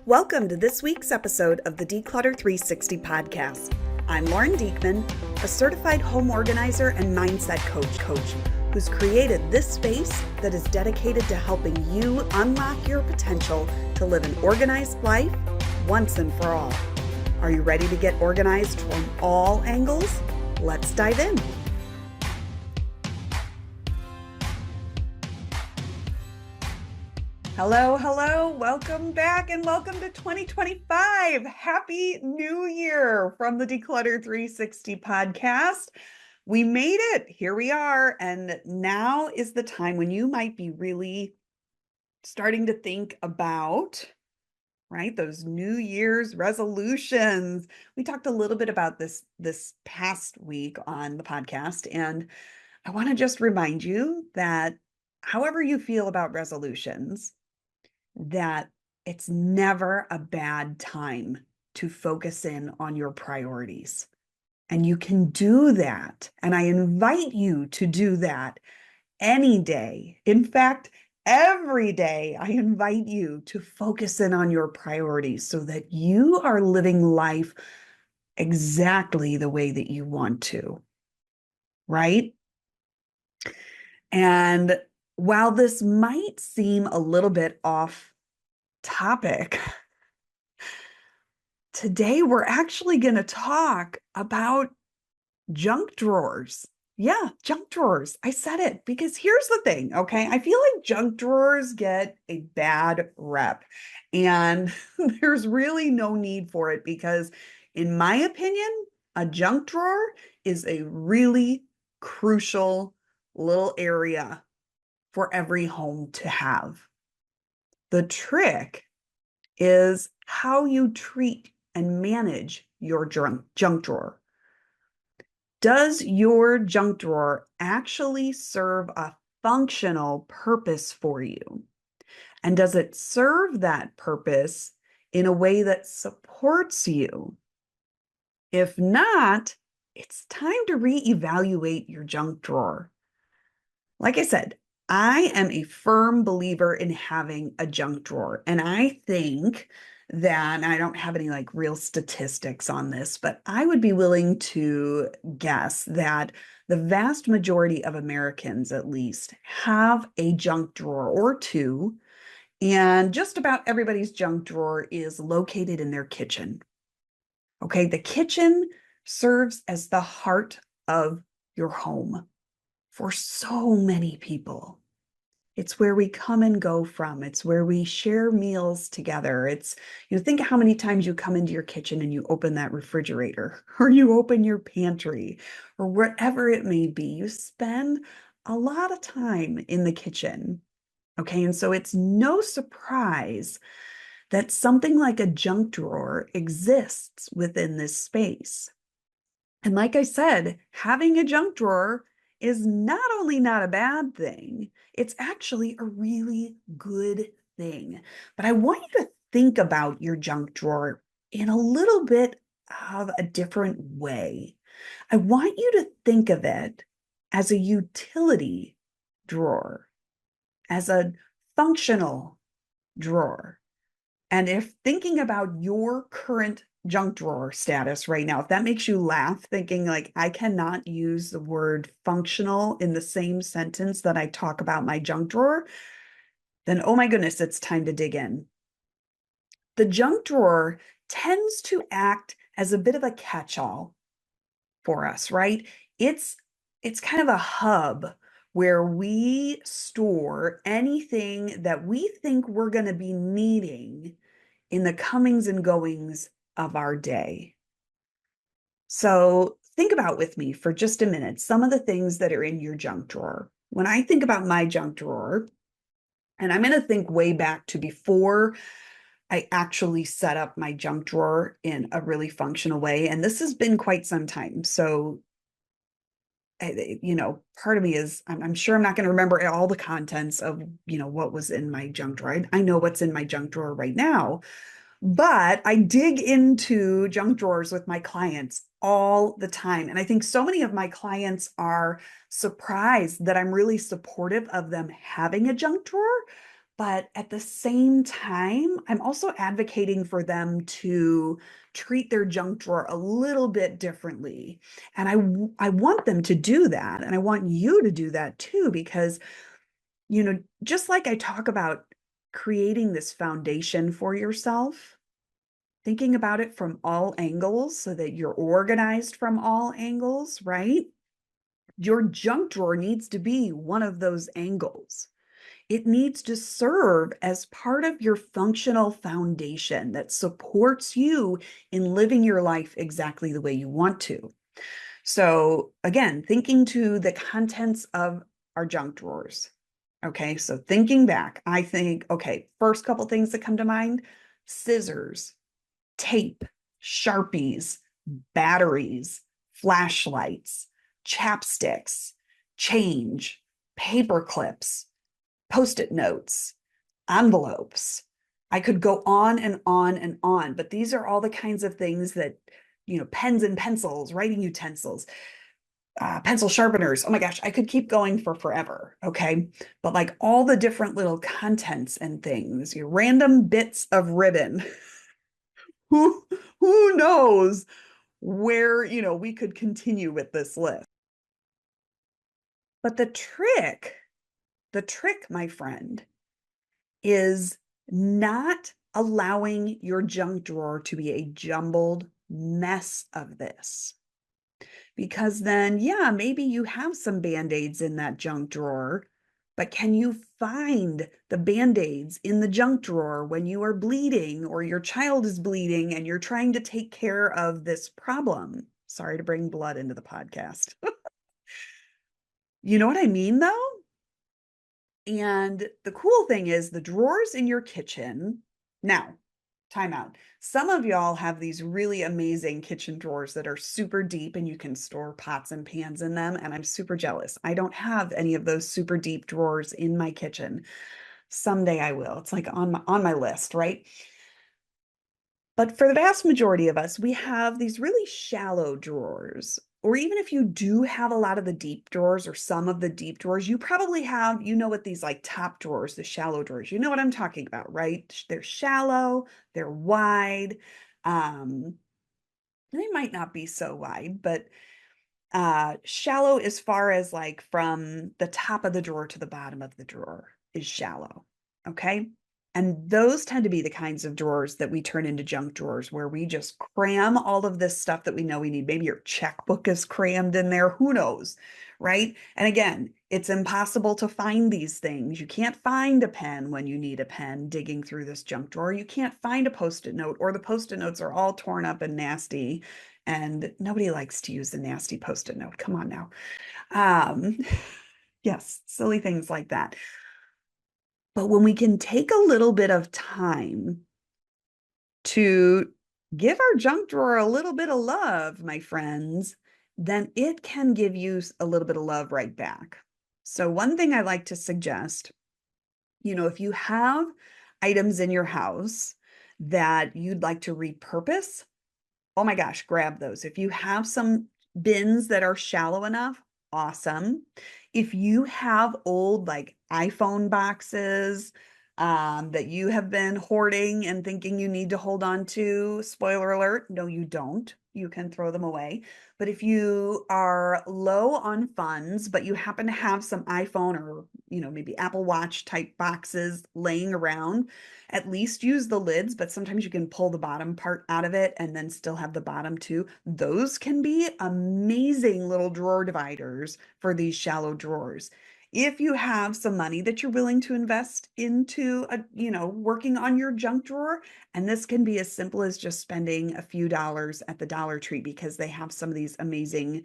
Welcome to this week's episode of the Declutter 360 podcast. I'm Lauren Diekman, a certified home organizer and mindset coach who's created this space that is dedicated to helping you unlock your potential to live an organized life once and for all. Are you ready to get organized from all angles? Let's dive in. Hello, welcome back and welcome to 2025. Happy New Year from the Declutter 360 podcast. We made it, here we are. And now is the time when you might be really starting to think about, right, those New Year's resolutions. We talked a little bit about this past week on the podcast. And I want to just remind you that however you feel about resolutions, that it's never a bad time to focus in on your priorities. And you can do that. And I invite you to do that any day. In fact, every day, I invite you to focus in on your priorities so that you are living life exactly the way that you want to, right? And while this might seem a little bit off topic, today we're actually going to talk about junk drawers. Yeah, junk drawers. I said it because here's the thing, okay? I feel like junk drawers get a bad rep, and there's really no need for it because, in my opinion, a junk drawer is a really crucial little area for every home to have. The trick is how you treat and manage your junk drawer. Does your junk drawer actually serve a functional purpose for you? And does it serve that purpose in a way that supports you? If not, it's time to reevaluate your junk drawer. Like I said, I am a firm believer in having a junk drawer. And I think that, and I don't have any like real statistics on this, but I would be willing to guess that the vast majority of Americans, at least, have a junk drawer or two. And just about everybody's junk drawer is located in their kitchen. Okay, the kitchen serves as the heart of your home for so many people. It's where we come and go from. It's where we share meals together. Think of how many times you come into your kitchen and you open that refrigerator or you open your pantry or wherever it may be. You spend a lot of time in the kitchen. Okay, and so it's no surprise that something like a junk drawer exists within this space. And like I said, having a junk drawer is not only not a bad thing, it's actually a really good thing. But I want you to think about your junk drawer in a little bit of a different way. I want you to think of it as a utility drawer, as a functional drawer. And if thinking about your current junk drawer status right now, if that makes you laugh, thinking like I cannot use the word functional in the same sentence that I talk about my junk drawer, then oh my goodness, it's time to dig in. The junk drawer tends to act as a bit of a catch-all for us, right? It's kind of a hub where we store anything that we think we're going to be needing in the comings and goings of our day. So think about with me for just a minute some of the things that are in your junk drawer. When I think about my junk drawer, and I'm going to think way back to before I actually set up my junk drawer in a really functional way. And this has been quite some time. So, part of me is, I'm sure I'm not going to remember all the contents of, what was in my junk drawer. I know what's in my junk drawer right now. But I dig into junk drawers with my clients all the time. And I think so many of my clients are surprised that I'm really supportive of them having a junk drawer. But at the same time, I'm also advocating for them to treat their junk drawer a little bit differently. And I want them to do that. And I want you to do that too, because, just like I talk about creating this foundation for yourself, thinking about it from all angles so that you're organized from all angles, right? Your junk drawer needs to be one of those angles. It needs to serve as part of your functional foundation that supports you in living your life exactly the way you want to. So, again, thinking to the contents of our junk drawers. Okay, so thinking back, I think, okay, first couple things that come to mind: scissors, tape, Sharpies, batteries, flashlights, chapsticks, change, paper clips, Post-it notes, envelopes. I could go on and on and on, but these are all the kinds of things that, pens and pencils, writing utensils, pencil sharpeners. Oh my gosh, I could keep going for forever. Okay. But like all the different little contents and things, your random bits of ribbon. who who knows where, we could continue with this list. But the trick, my friend, is not allowing your junk drawer to be a jumbled mess of this. Because then, yeah, maybe you have some band-aids in that junk drawer, but can you find the band-aids in the junk drawer when you are bleeding or your child is bleeding and you're trying to take care of this problem? Sorry to bring blood into the podcast. You know what I mean, though? And the cool thing is the drawers in your kitchen. Now, time out. Some of y'all have these really amazing kitchen drawers that are super deep and you can store pots and pans in them. And I'm super jealous. I don't have any of those super deep drawers in my kitchen. Someday I will. It's like on my list, right? But for the vast majority of us, we have these really shallow drawers. Or even if you do have a lot of the deep drawers or some of the deep drawers, you probably have, what these like top drawers, the shallow drawers, you know what I'm talking about, right? They're shallow, they're wide. Um, they might not be so wide, but shallow as far as like from the top of the drawer to the bottom of the drawer is shallow. Okay. And those tend to be the kinds of drawers that we turn into junk drawers where we just cram all of this stuff that we know we need. Maybe your checkbook is crammed in there. Who knows? Right. And again, it's impossible to find these things. You can't find a pen when you need a pen digging through this junk drawer. You can't find a Post-it note, or the Post-it notes are all torn up and nasty. And nobody likes to use a nasty Post-it note. Come on now. Um, yes, silly things like that. But when we can take a little bit of time to give our junk drawer a little bit of love, my friends, then it can give you a little bit of love right back. So, one thing I like to suggest, if you have items in your house that you'd like to repurpose, oh my gosh, grab those. If you have some bins that are shallow enough, awesome. If you have old like iPhone boxes that you have been hoarding and thinking you need to hold on to, spoiler alert, no, you don't. You can throw them away. But if you are low on funds, but you happen to have some iPhone or, maybe Apple Watch type boxes laying around, at least use the lids, but sometimes you can pull the bottom part out of it and then still have the bottom too. Those can be amazing little drawer dividers for these shallow drawers. If you have some money that you're willing to invest into working on your junk drawer, and this can be as simple as just spending a few dollars at the Dollar Tree because they have some of these amazing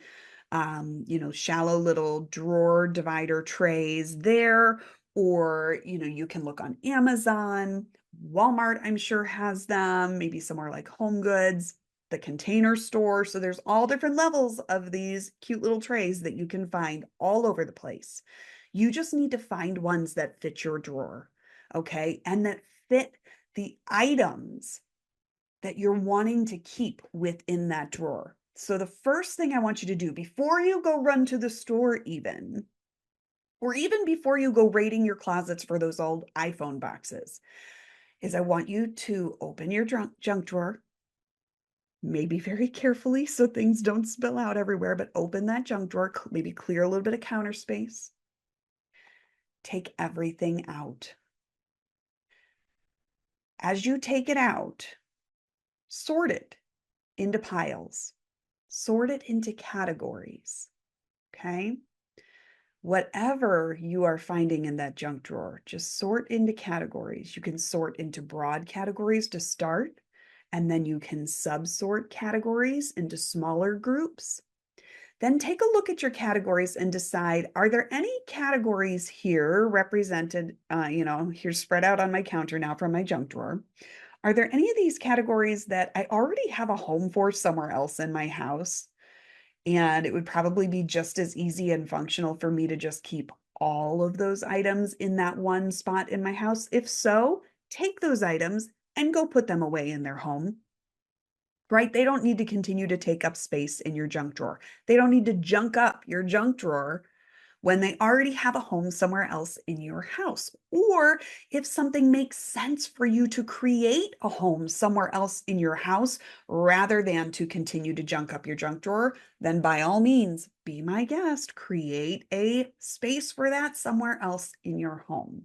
shallow little drawer divider trays there, or you can look on Amazon. Walmart, I'm sure, has them, maybe somewhere like Home Goods, the Container Store. So there's all different levels of these cute little trays that you can find all over the place. You just need to find ones that fit your drawer, okay? And that fit the items that you're wanting to keep within that drawer. So the first thing I want you to do before you go run to the store even or even before you go raiding your closets for those old iPhone boxes, is I want you to open your junk drawer, maybe very carefully so things don't spill out everywhere, but open that junk drawer, maybe clear a little bit of counter space. Take everything out. As you take it out, sort it into piles, sort it into categories. Okay. Whatever you are finding in that junk drawer, just sort into categories. You can sort into broad categories to start, and then you can subsort categories into smaller groups. Then take a look at your categories and decide, are there any categories here represented, here spread out on my counter now from my junk drawer? Are there any of these categories that I already have a home for somewhere else in my house? And it would probably be just as easy and functional for me to just keep all of those items in that one spot in my house. If so, take those items and go put them away in their home, right? They don't need to continue to take up space in your junk drawer. They don't need to junk up your junk drawer when they already have a home somewhere else in your house. Or if something makes sense for you to create a home somewhere else in your house rather than to continue to junk up your junk drawer, then by all means, be my guest, create a space for that somewhere else in your home.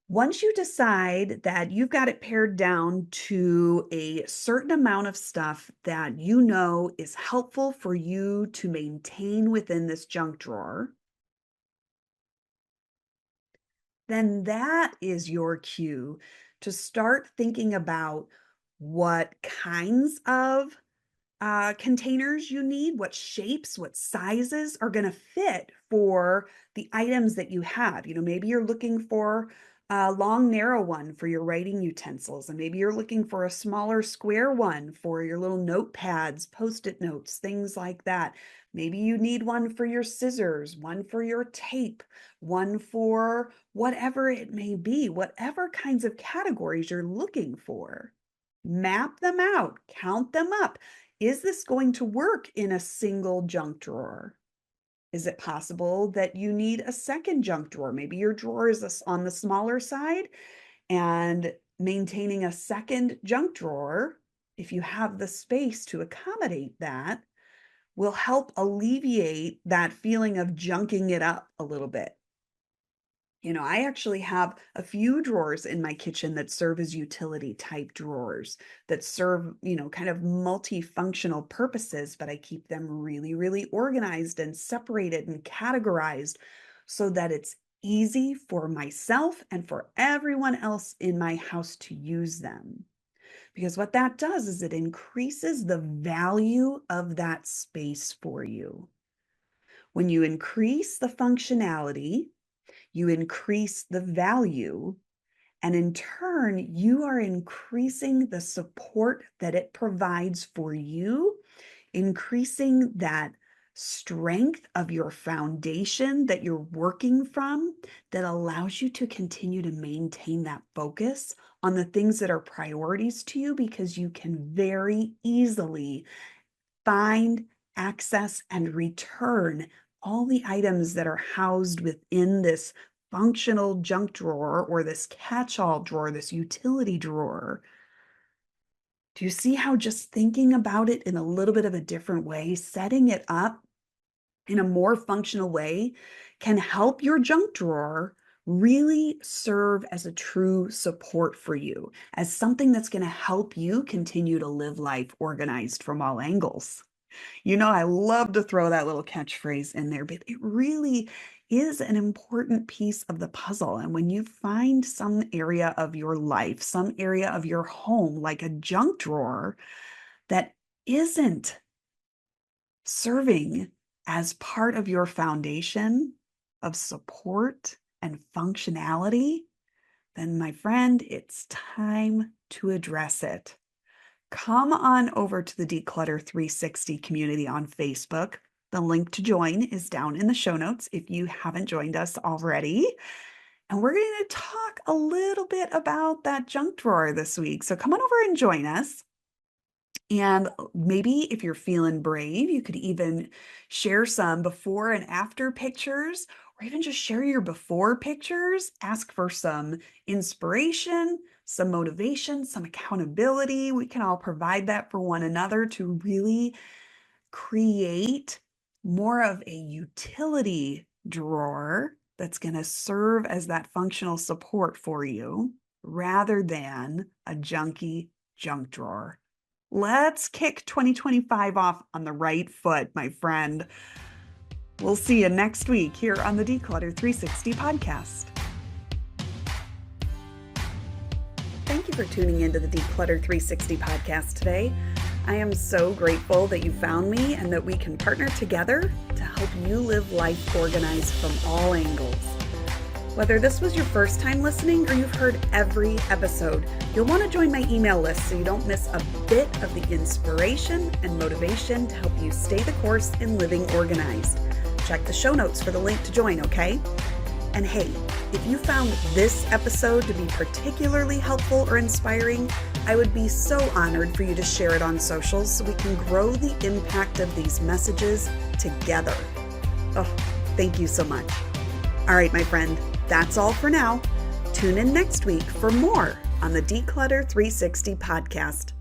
Once you decide that you've got it pared down to a certain amount of stuff that you know is helpful for you to maintain within this junk drawer, then that is your cue to start thinking about what kinds of containers you need, what shapes, what sizes are going to fit for the items that you have. Maybe you're looking for a long, narrow one for your writing utensils, and maybe you're looking for a smaller, square one for your little notepads, post-it notes, things like that. Maybe you need one for your scissors, one for your tape, one for whatever it may be, whatever kinds of categories you're looking for. Map them out, count them up. Is this going to work in a single junk drawer? Is it possible that you need a second junk drawer? Maybe your drawer is on the smaller side, and maintaining a second junk drawer, if you have the space to accommodate that, will help alleviate that feeling of junking it up a little bit. I actually have a few drawers in my kitchen that serve as utility type drawers that serve, kind of multifunctional purposes, but I keep them really, really organized and separated and categorized so that it's easy for myself and for everyone else in my house to use them. Because what that does is it increases the value of that space for you. When you increase the functionality, you increase the value, and in turn, you are increasing the support that it provides for you, increasing that strength of your foundation that you're working from that allows you to continue to maintain that focus on the things that are priorities to you, because you can very easily find, access, and return all the items that are housed within this functional junk drawer or this catch-all drawer, this utility drawer. Do you see how just thinking about it in a little bit of a different way, setting it up in a more functional way, can help your junk drawer really serve as a true support for you, as something that's going to help you continue to live life organized from all angles? I love to throw that little catchphrase in there, but it really is an important piece of the puzzle. And when you find some area of your life, some area of your home, like a junk drawer, that isn't serving as part of your foundation of support and functionality, then my friend, it's time to address it. Come on over to the Declutter 360 community on Facebook. The link to join is down in the show notes if you haven't joined us already. And we're going to talk a little bit about that junk drawer this week. So come on over and join us. And maybe if you're feeling brave, you could even share some before and after pictures, or even just share your before pictures. Ask for some inspiration, some motivation, some accountability. We can all provide that for one another to really create more of a utility drawer that's going to serve as that functional support for you rather than a junky junk drawer. Let's kick 2025 off on the right foot, my friend. We'll see you next week here on the Declutter 360 podcast. Thank you for tuning into the Declutter 360 podcast today. I am so grateful that you found me and that we can partner together to help you live life organized from all angles. Whether this was your first time listening or you've heard every episode, you'll want to join my email list so you don't miss a bit of the inspiration and motivation to help you stay the course in living organized. Check the show notes for the link to join, okay? And hey, if you found this episode to be particularly helpful or inspiring, I would be so honored for you to share it on socials so we can grow the impact of these messages together. Oh, thank you so much. All right, my friend, that's all for now. Tune in next week for more on the Declutter 360 podcast.